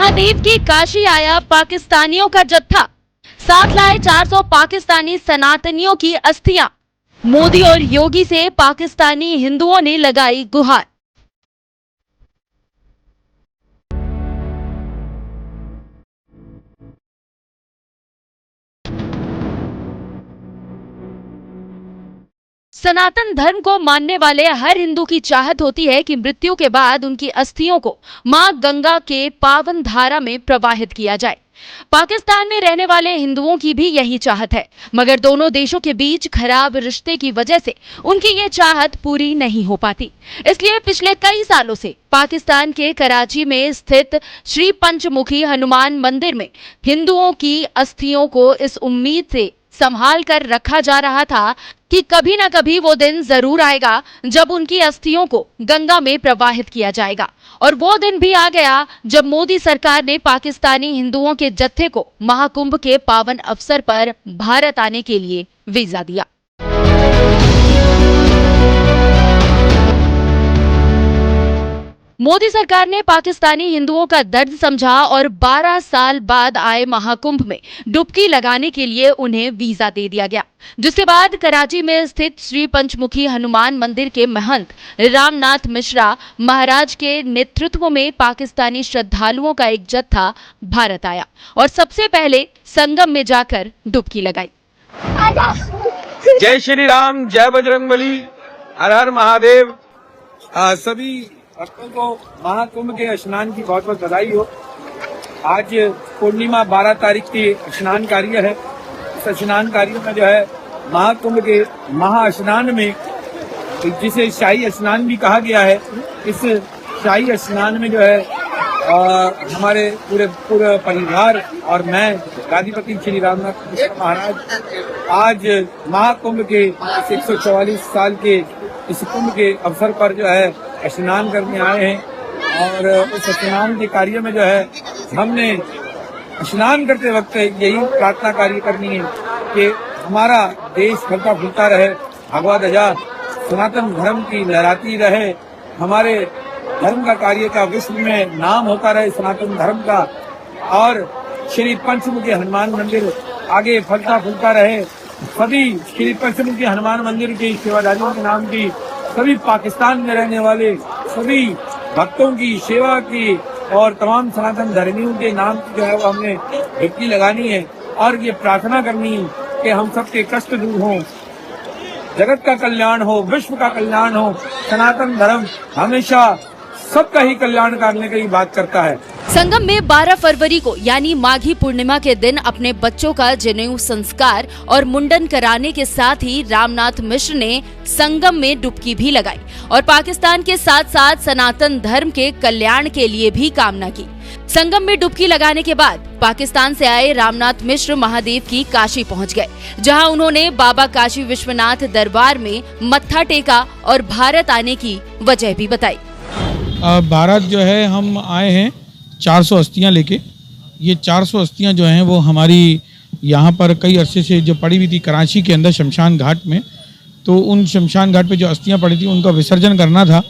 महादेव की काशी आया पाकिस्तानियों का जत्था, साथ लाए 400 पाकिस्तानी सनातनियों की अस्थियां। मोदी और योगी से पाकिस्तानी हिंदुओं ने लगाई गुहार। सनातन धर्म को मानने वाले हर हिंदू की चाहत होती है कि मृत्यु के बाद उनकी अस्थियों को मां गंगा के पावन धारा में प्रवाहित किया जाए। पाकिस्तान में रहने वाले हिंदुओं की भी यही चाहत है, मगर दोनों देशों के बीच खराब रिश्ते की वजह से उनकी ये चाहत पूरी नहीं हो पाती। इसलिए पिछले कई सालों से पाकिस्तान के कराची में स्थित श्री पंचमुखी हनुमान मंदिर में हिंदुओं की अस्थियों को इस उम्मीद से संभाल कर रखा जा रहा था कि कभी ना कभी वो दिन जरूर आएगा जब उनकी अस्थियों को गंगा में प्रवाहित किया जाएगा। और वो दिन भी आ गया जब मोदी सरकार ने पाकिस्तानी हिंदुओं के जत्थे को महाकुंभ के पावन अवसर पर भारत आने के लिए वीजा दिया। मोदी सरकार ने पाकिस्तानी हिंदुओं का दर्द समझा और 12 साल बाद आए महाकुंभ में डुबकी लगाने के लिए उन्हें वीजा दे दिया गया, जिसके बाद कराची में स्थित श्री पंचमुखी हनुमान मंदिर के महंत रामनाथ मिश्रा महाराज के नेतृत्व में पाकिस्तानी श्रद्धालुओं का एक जत्था भारत आया और सबसे पहले संगम में जाकर डुबकी लगाई। जय श्री राम, जय बजरंगबली, हर हर महादेव। सभी भक्तों को महाकुंभ के स्नान की बहुत बहुत बधाई हो। आज पूर्णिमा 12 तारीख की स्नान कार्य है। इस स्नान कार्य में जो है महाकुंभ के महास्नान में, जिसे शाही स्नान भी कहा गया है, इस शाही स्नान में जो है हमारे पूरे परिवार और मैं गादीपति श्री रामनाथ महाराज आज महाकुंभ के 144 साल के इस कुंभ के अवसर पर जो है स्नान करने आए हैं। और उस स्नान के कार्य में जो है हमने स्नान करते वक्त यही प्रार्थना कार्य करनी है कि हमारा देश फलता फूलता रहे, भगवा ध्वजा सनातन धर्म की लहराती रहे, हमारे धर्म का कार्य का विश्व में नाम होता रहे सनातन धर्म का, और श्री पंचमुखी हनुमान मंदिर आगे फलता फूलता रहे। सभी श्री पंचमुखी हनुमान मंदिर की सेवादारियों के नाम की, सभी पाकिस्तान में रहने वाले सभी भक्तों की सेवा की और तमाम सनातन धर्मियों के नाम की जो है वो हमने डुबकी लगानी है और ये प्रार्थना करनी है कि हम सबके कष्ट दूर हों, जगत का कल्याण हो, विश्व का कल्याण हो। सनातन धर्म हमेशा सबका ही कल्याण करने की बात करता है। संगम में 12 फरवरी को यानी माघी पूर्णिमा के दिन अपने बच्चों का जनेऊ संस्कार और मुंडन कराने के साथ ही रामनाथ मिश्र ने संगम में डुबकी भी लगाई और पाकिस्तान के साथ साथ सनातन धर्म के कल्याण के लिए भी कामना की। संगम में डुबकी लगाने के बाद पाकिस्तान से आए रामनाथ मिश्र महादेव की काशी पहुंच गए, जहां उन्होंने बाबा काशी विश्वनाथ दरबार में मत्था टेका और भारत आने की वजह भी बताई। भारत जो है हम आए हैं 400 अस्थियाँ लेके। ये 400 अस्थियाँ जो हैं वो हमारी यहाँ पर कई अरसे से जो पड़ी हुई थी कराची के अंदर शमशान घाट में, तो उन शमशान घाट पे जो अस्थियाँ पड़ी थी उनका विसर्जन करना था।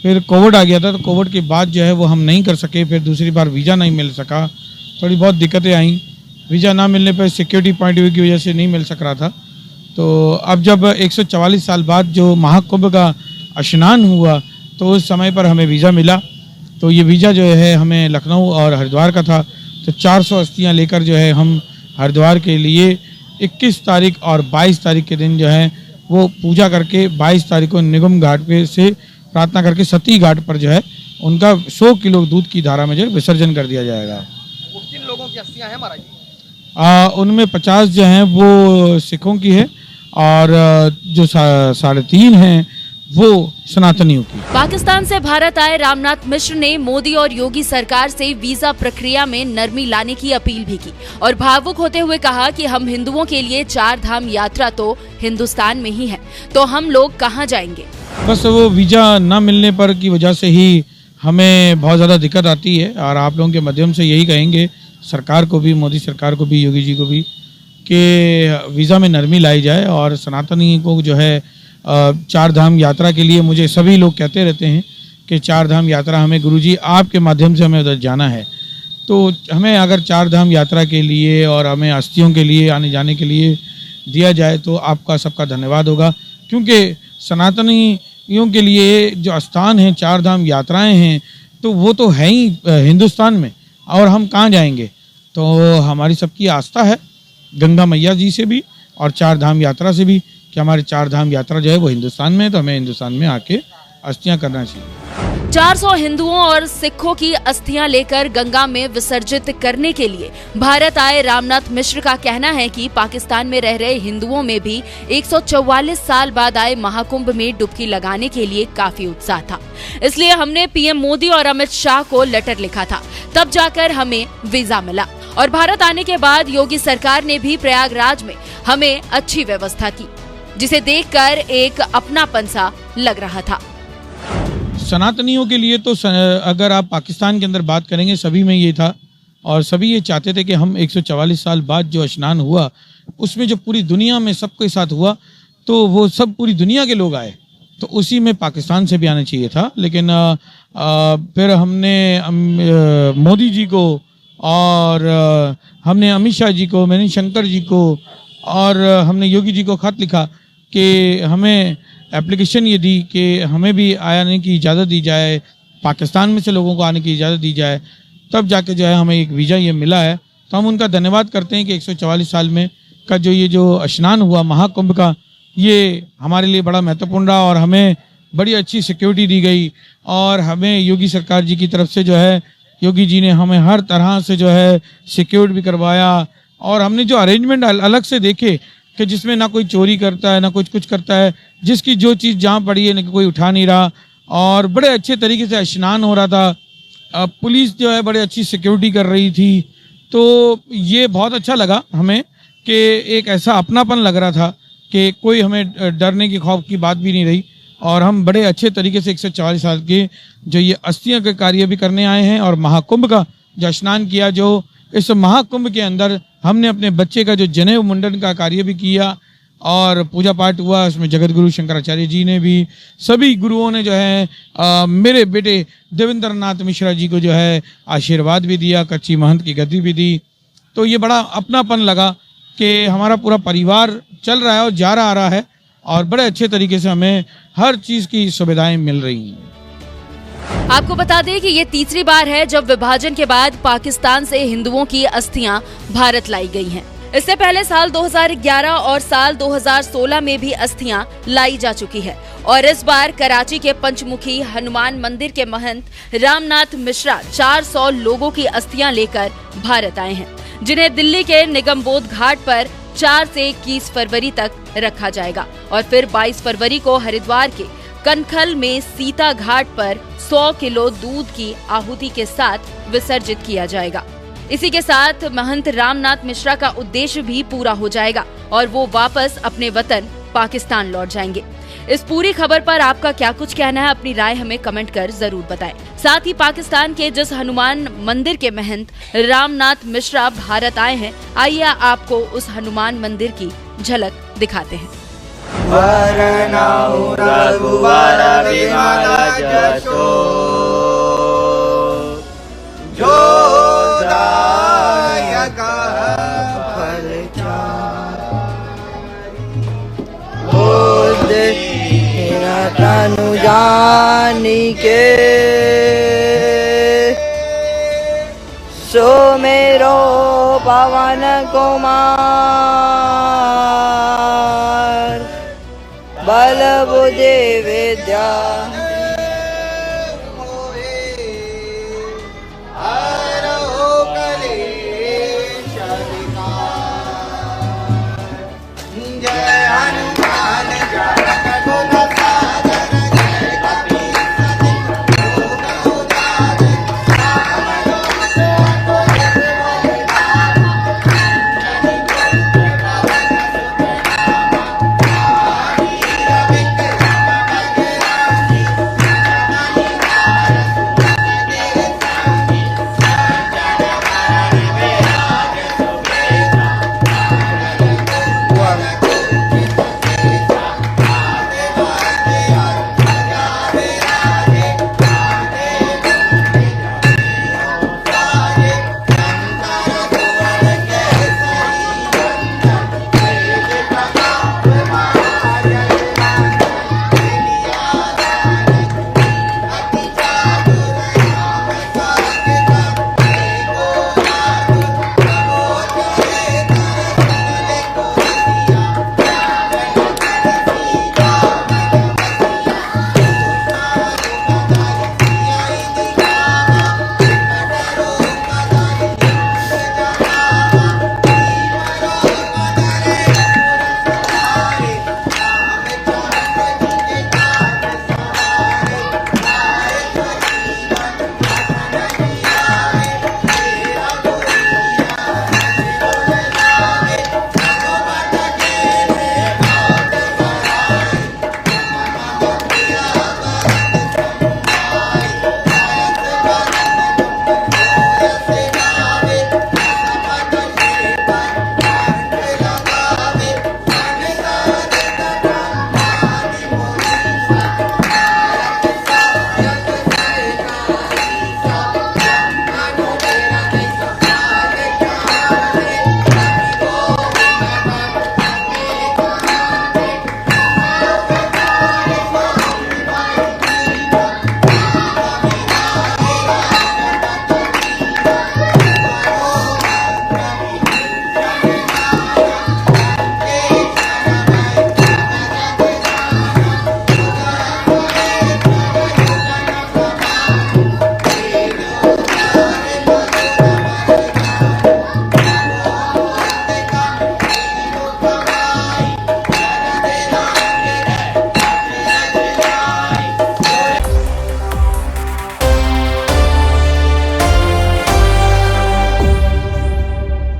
फिर कोविड आ गया था, तो कोविड के बाद जो है वो हम नहीं कर सके। फिर दूसरी बार वीज़ा नहीं मिल सका, थोड़ी बहुत दिक्कतें आई। वीज़ा ना मिलने पर सिक्योरिटी पॉइंट ऑफ व्यू की वजह से नहीं मिल सक रहा था। तो अब जब 144 साल बाद जो महाकुंभ का स्नान हुआ तो उस समय पर हमें वीज़ा मिला। तो ये वीज़ा जो है हमें लखनऊ और हरिद्वार का था। तो 400 अस्थियाँ लेकर जो है हम हरिद्वार के लिए 21 तारीख और 22 तारीख के दिन जो है वो पूजा करके 22 तारीख को निगम घाट पे से प्रार्थना करके सती घाट पर जो है उनका 100 किलो दूध की धारा में जो विसर्जन कर दिया जाएगा। वो किन लोगों की अस्थियाँ हैं महाराज? उनमें 50 जो हैं वो सिखों की है और जो 3.5 हैं वो सनातनियों की। पाकिस्तान से भारत आए रामनाथ मिश्र ने मोदी और योगी सरकार से वीजा प्रक्रिया में नरमी लाने की अपील भी की और भावुक होते हुए कहा कि हम हिंदुओं के लिए 4 धाम यात्रा तो हिंदुस्तान में ही है, तो हम लोग कहां जाएंगे। बस वो वीजा न मिलने पर की वजह से ही हमें बहुत ज़्यादा दिक्कत आती है और आप लोगों के माध्यम से यही कहेंगे सरकार को भी, मोदी सरकार को भी, योगी जी को भी, कि वीज़ा में नरमी लाई जाए और सनातनी को जो है 4 धाम यात्रा के लिए मुझे सभी लोग कहते रहते हैं कि 4 धाम यात्रा हमें गुरुजी आपके माध्यम से हमें उधर जाना है। तो हमें अगर चार धाम यात्रा के लिए और हमें अस्थियों के लिए आने जाने के लिए दिया जाए तो आपका सबका धन्यवाद होगा, क्योंकि सनातनियों के लिए जो स्थान है, चार धाम यात्राएं हैं, तो वो तो है ही हिंदुस्तान में, और हम कहाँ जाएंगे। तो हमारी सबकी आस्था है गंगा मैया जी से भी और चार धाम यात्रा से भी कि हमारे चार धाम यात्रा जो है वो हिंदुस्तान में है, तो हमें हिंदुस्तान में आके अस्थियां करना चाहिए। 400 हिंदुओं और सिखों की अस्थियां लेकर गंगा में विसर्जित करने के लिए भारत आए रामनाथ मिश्र का कहना है कि पाकिस्तान में रह रहे हिंदुओं में भी 144 साल बाद आए महाकुंभ में डुबकी लगाने के लिए काफी उत्साह था। इसलिए हमने पीएम मोदी और अमित शाह को लेटर लिखा था, तब जाकर हमें वीजा मिला और भारत आने के बाद योगी सरकार ने भी प्रयागराज में हमें अच्छी व्यवस्था की, जिसे देखकर एक अपनापन सा लग रहा था। सनातनियों के लिए तो अगर आप पाकिस्तान के अंदर बात करेंगे, सभी में ये था और सभी ये चाहते थे कि हम 144 साल बाद जो स्नान हुआ उसमें जो पूरी दुनिया में सबके साथ हुआ, तो वो सब पूरी दुनिया के लोग आए, तो उसी में पाकिस्तान से भी आना चाहिए था। लेकिन फिर हमने मोदी जी को और हमने अमित शाह जी को, मैंने शंकर जी को और हमने योगी जी को खत लिखा कि हमें एप्लीकेशन ये दी कि हमें भी आने की इजाज़त दी जाए, पाकिस्तान में से लोगों को आने की इजाज़त दी जाए, तब जाके जो है हमें एक वीज़ा ये मिला है। तो हम उनका धन्यवाद करते हैं कि 144 साल में का जो ये जो स्नान हुआ महाकुंभ का, ये हमारे लिए बड़ा महत्वपूर्ण रहा और हमें बड़ी अच्छी सिक्योरिटी दी गई और हमें योगी सरकार जी की तरफ से जो है, योगी जी ने हमें हर तरह से जो है सिक्योर भी करवाया और हमने जो अरेंजमेंट अलग से देखे कि जिसमें ना कोई चोरी करता है ना कुछ करता है, जिसकी जो चीज़ जहाँ पड़ी है ना कोई उठा नहीं रहा और बड़े अच्छे तरीके से स्नान हो रहा था। पुलिस जो है बड़े अच्छी सिक्योरिटी कर रही थी, तो ये बहुत अच्छा लगा हमें कि एक ऐसा अपनापन लग रहा था कि कोई हमें डरने की खौफ की बात भी नहीं रही और हम बड़े अच्छे तरीके से 144 साल के जो ये अस्थियां के कार्य भी करने आए हैं और महाकुंभ का जो स्नान किया, जो इस महाकुंभ के अंदर हमने अपने बच्चे का जो जनेऊ मुंडन का कार्य भी किया और पूजा पाठ हुआ, उसमें जगत गुरु शंकराचार्य जी ने भी, सभी गुरुओं ने जो है मेरे बेटे देवेंद्र नाथ मिश्रा जी को जो है आशीर्वाद भी दिया, कच्ची महंत की गद्दी भी दी। तो ये बड़ा अपनापन लगा कि हमारा पूरा परिवार चल रहा है और जा रहा आ रहा है और बड़े अच्छे तरीके से हमें हर चीज़ की सुविधाएं मिल रही हैं। आपको बता दें कि ये तीसरी बार है जब विभाजन के बाद पाकिस्तान से हिंदुओं की अस्थियां भारत लाई गई हैं। इससे पहले साल 2011 और साल 2016 में भी अस्थियां लाई जा चुकी है और इस बार कराची के पंचमुखी हनुमान मंदिर के महंत रामनाथ मिश्रा 400 लोगों की अस्थियां लेकर भारत आए हैं, जिन्हें दिल्ली के निगमबोध घाट पर 4 से 21 फरवरी तक रखा जाएगा और फिर 22 फरवरी को हरिद्वार के कनखल में सीता घाट पर 100 किलो दूध की आहुति के साथ विसर्जित किया जाएगा। इसी के साथ महंत रामनाथ मिश्रा का उद्देश्य भी पूरा हो जाएगा और वो वापस अपने वतन पाकिस्तान लौट जाएंगे। इस पूरी खबर पर आपका क्या कुछ कहना है, अपनी राय हमें कमेंट कर जरूर बताएं। साथ ही पाकिस्तान के जिस हनुमान मंदिर के महंत रामनाथ मिश्रा भारत आए हैं, आइए आपको उस हनुमान मंदिर की झलक दिखाते हैं। तनु जानी के सो मेरो पवन कुमार बल बुद्धि विद्या